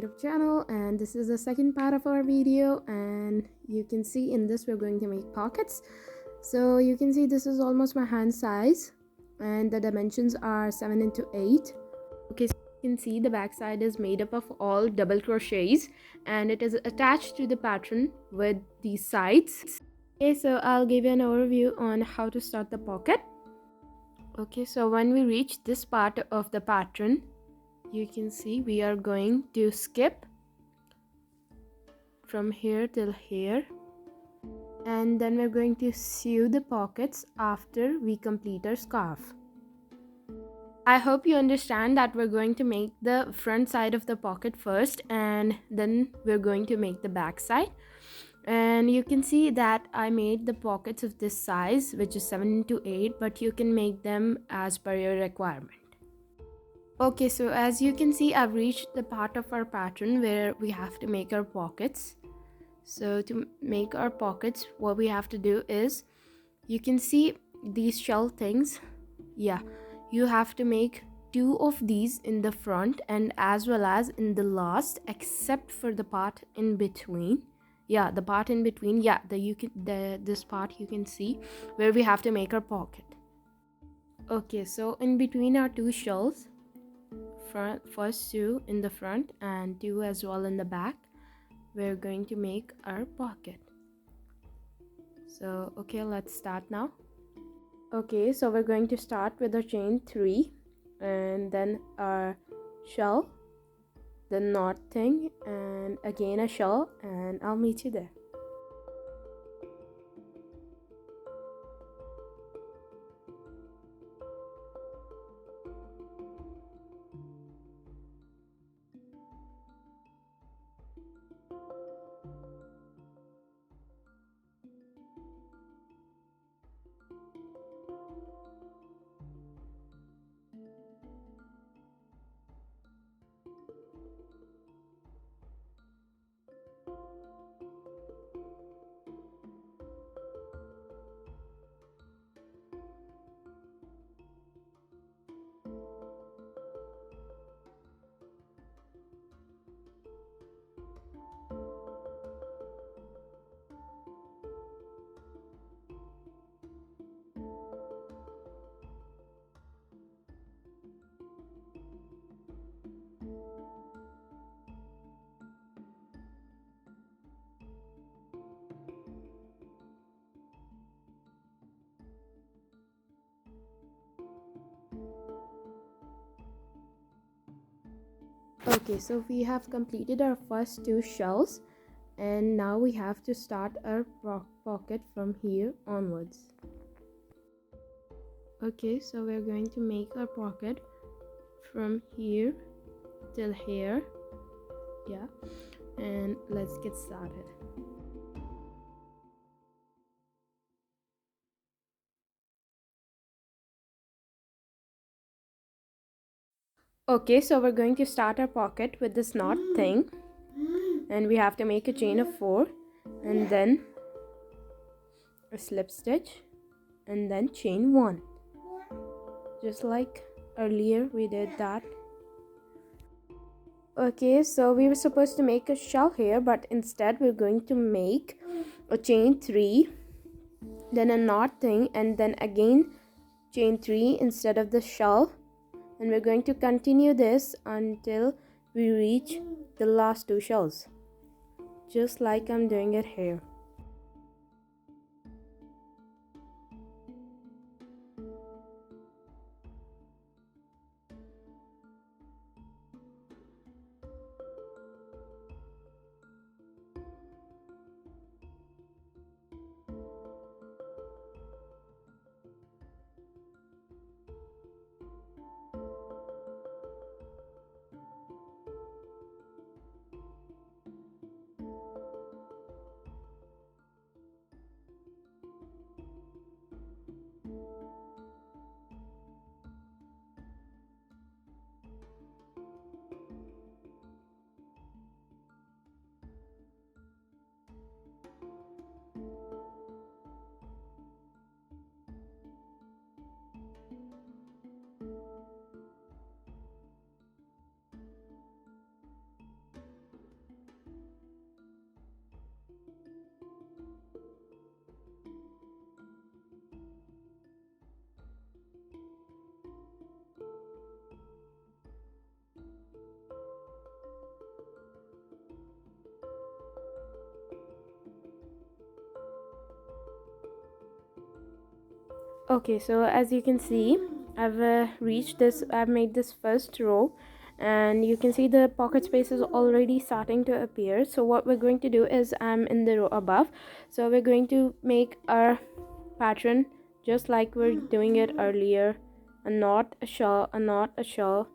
YouTube channel, and this is the second part of our video. And you can see in this we're going to make pockets. So you can see this is almost my hand size, and the dimensions are 7 into 8. Okay, so you can see the back side is made up of all double crochets, and it is attached to the pattern with these sides. Okay, so I'll give you an overview on how to start the pocket. Okay, so when we reach this part of the pattern, you can see we are going to skip from here till here, and then we're going to sew the pockets after we complete our scarf. I hope you understand that we're going to make the front side of the pocket first, and then we're going to make the back side. And you can see that I made the pockets of this size, which is 7 into 8, but you can make them as per your requirement. Okay, so as you can see, I've reached the part of our pattern where we have to make our pockets. So to make our pockets, what we have to do is, you can see these shell things. Yeah, you have to make 2 of these in the front and as well as in the last, except for the part in between. Yeah, the part in between. Yeah, this part you can see where we have to make our pocket. Okay, so in between our 2 shells, first 2 in the front and 2 as well in the back, we're going to make our pocket. So okay, let's start now. Okay, so we're going to start with our chain 3 and then our shell, the knot thing, and again a shell, and I'll meet you there. Okay, so we have completed our first 2 shells, and now we have to start our pocket from here onwards. Okay, so we're going to make our pocket from here till here. Yeah, and let's get started. Okay, so we're going to start our pocket with this knot thing, and we have to make a chain of 4 and then a slip stitch and then chain 1, just like earlier we did that. Okay, so we were supposed to make a shell here, but instead we're going to make a chain 3, then a knot thing, and then again chain 3 instead of the shell, and we're going to continue this until we reach the last 2 shells, just like I'm doing it here. Okay, so as you can see, I've made this first row, and you can see the pocket space is already starting to appear. So what we're going to do is, I'm in the row above, so we're going to make our pattern just like we're doing it earlier: a knot, a shawl, a knot, a shawl.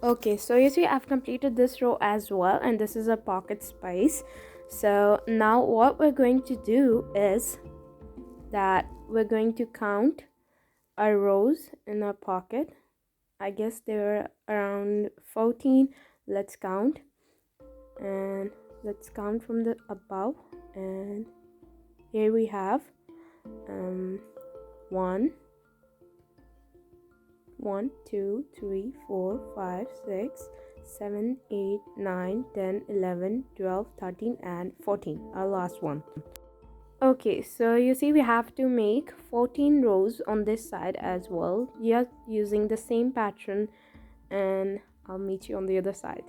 Okay, so you see I've completed this row as well, and this is a pocket space. So now what we're going to do is that we're going to count our rows in our pocket. I guess there are around 14. Let's count, and let's count from the above, and here we have 1 1 2 3 4 5 6 7 8 9 10 11 12 13 and 14, our last one. Okay, so you see we have to make 14 rows on this side as well, just using the same pattern, and I'll meet you on the other side.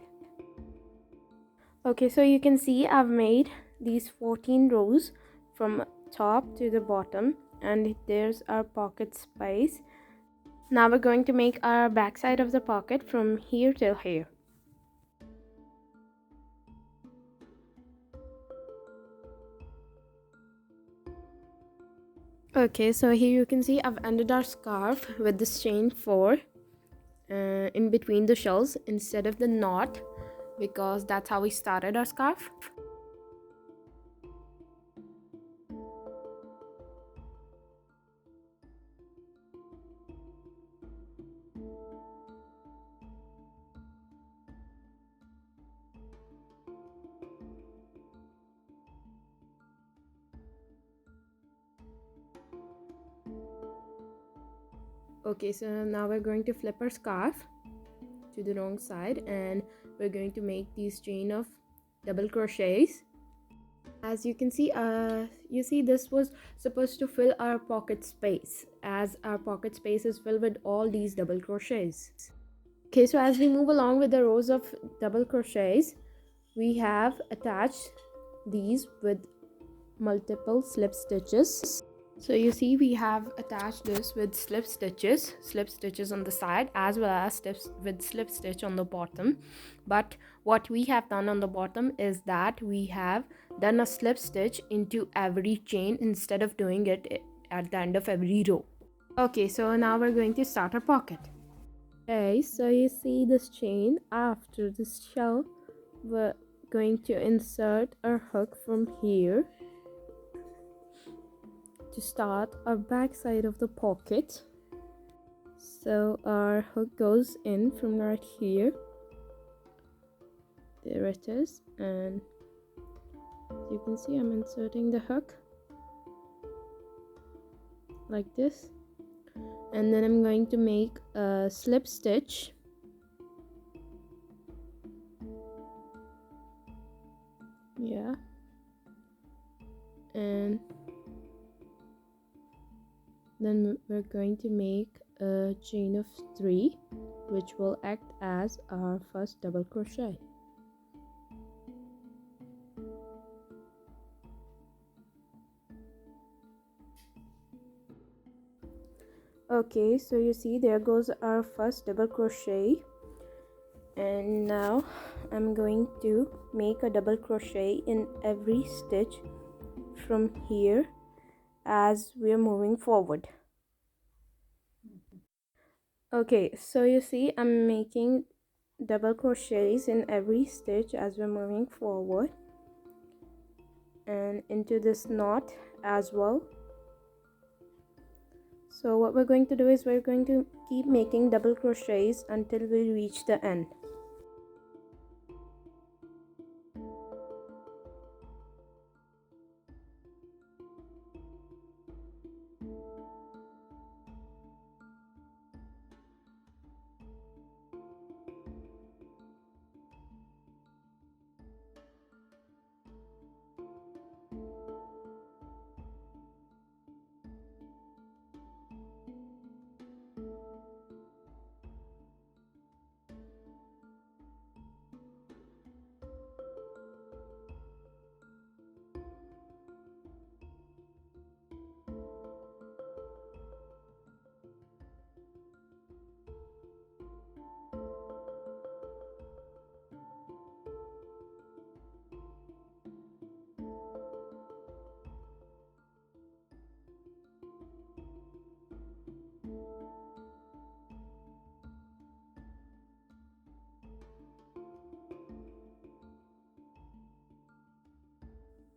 Okay, so you can see I've made these 14 rows from top to the bottom, and there's our pocket space. Now we're going to make our back side of the pocket from here till here. Okay, so here you can see I've ended our scarf with this chain 4 in between the shells instead of the knot, because that's how we started our scarf. Okay, so now we're going to flip our scarf to the wrong side, and we're going to make these chain of double crochets. As you can see, you see this was supposed to fill our pocket space, as our pocket space is filled with all these double crochets. Okay, so as we move along with the rows of double crochets, we have attached these with multiple slip stitches. So you see we have attached this with slip stitches on the side, as well as with slip stitch on the bottom. But what we have done on the bottom is that we have done a slip stitch into every chain instead of doing it at the end of every row. Okay, so now we're going to start our pocket. Okay, so you see this chain. After this shell, we're going to insert our hook from here to start our back side of the pocket. So our hook goes in from right here. There it is, and as you can see, I'm inserting the hook like this, and then I'm going to make a slip stitch. Yeah, and then we're going to make a chain of 3, which will act as our first double crochet. Okay, so you see there goes our first double crochet, and now I'm going to make a double crochet in every stitch from here as we're moving forward. Okay, so you see I'm making double crochets in every stitch as we're moving forward, and into this knot as well. So what we're going to do is we're going to keep making double crochets until we reach the end.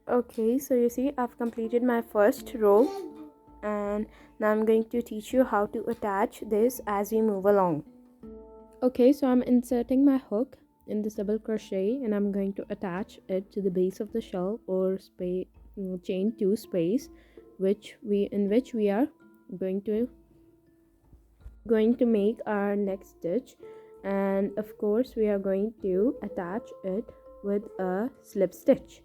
Okay, so you see I've completed my first row, and now I'm going to teach you how to attach this as we move along. Okay, so I'm inserting my hook in this double crochet, and I'm going to attach it to the base of the shawl or chain 2 space in which we are going to make our next stitch. And of course we are going to attach it with a slip stitch.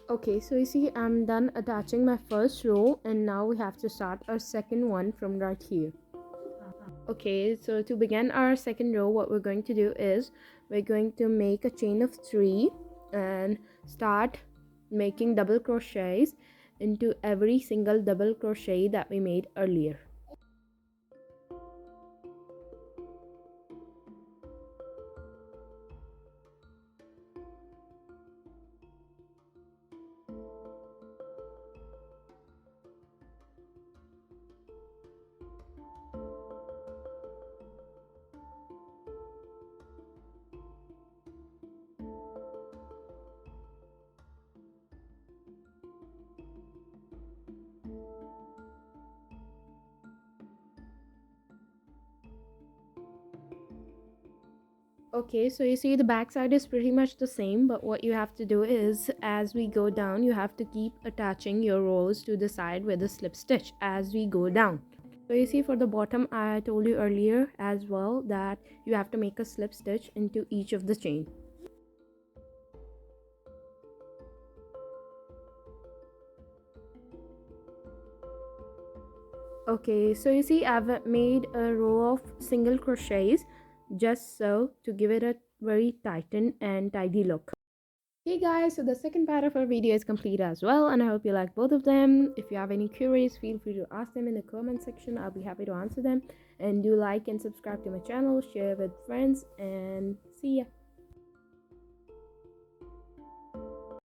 Okay, so you see I'm done attaching my first row, and now we have to start our second one from right here. Okay, so to begin our second row, what we're going to do is we're going to make a chain of 3 and start making double crochets into every single double crochet that we made earlier. Okay, so you see the back side is pretty much the same, but what you have to do is as we go down, you have to keep attaching your rows to the side with a slip stitch as we go down. So you see for the bottom, I told you earlier as well that you have to make a slip stitch into each of the chain. Okay, so you see I've made a row of single crochets just so to give it a very tightened and tidy look. Okay guys, so the second part of our video is complete as well, and I hope you like both of them. If you have any queries, feel free to ask them in the comment section. I'll be happy to answer them. And do like and subscribe to my channel, share with friends, and see ya.